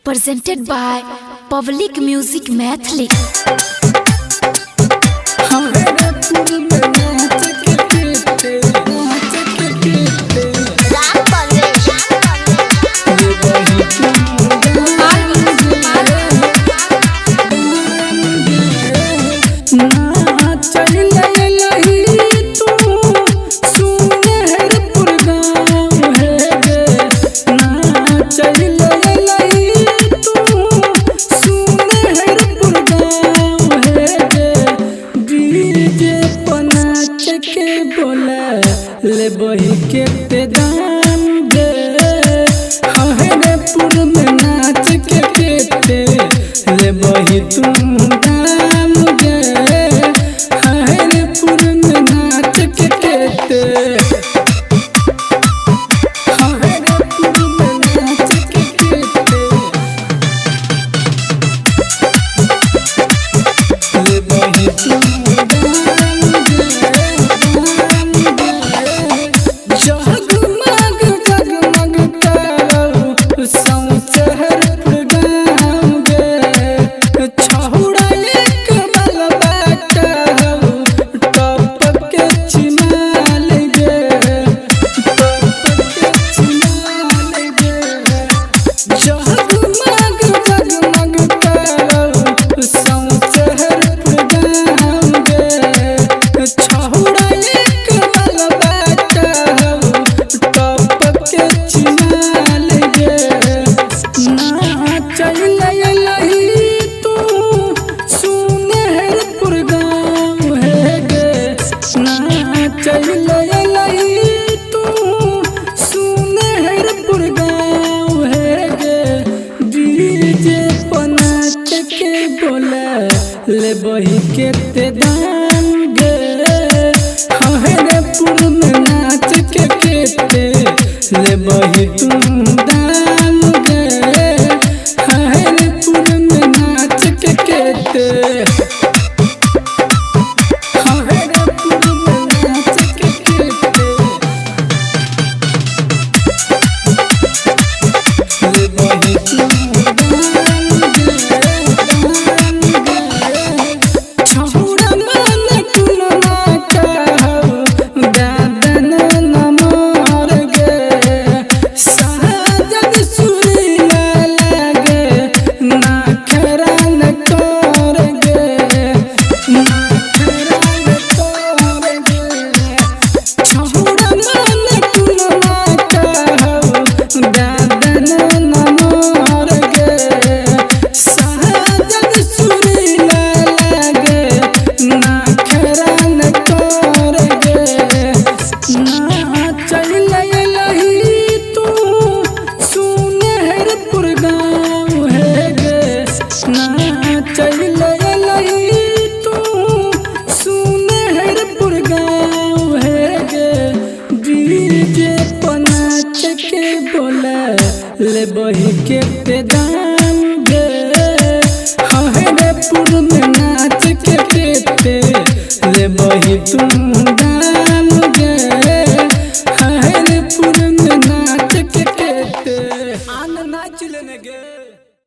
presented by Public Music Mathli. ले बही के ते दाम दे हरेपुर में नाच के केते ले बही तुम दाम दे हरेपुर में नाच के केते हरेपुर में नाच के केते ले बही तुम ले बही के ते दाम गे हरेपुर में नाच के केते ले बही तुम दाम गे हरेपुर में नाच के केते हरेपुर में नाच के केते ले बही तुम ले बही के ते दाम गे हरेपुर में नाच के केते ले बही तुम दाम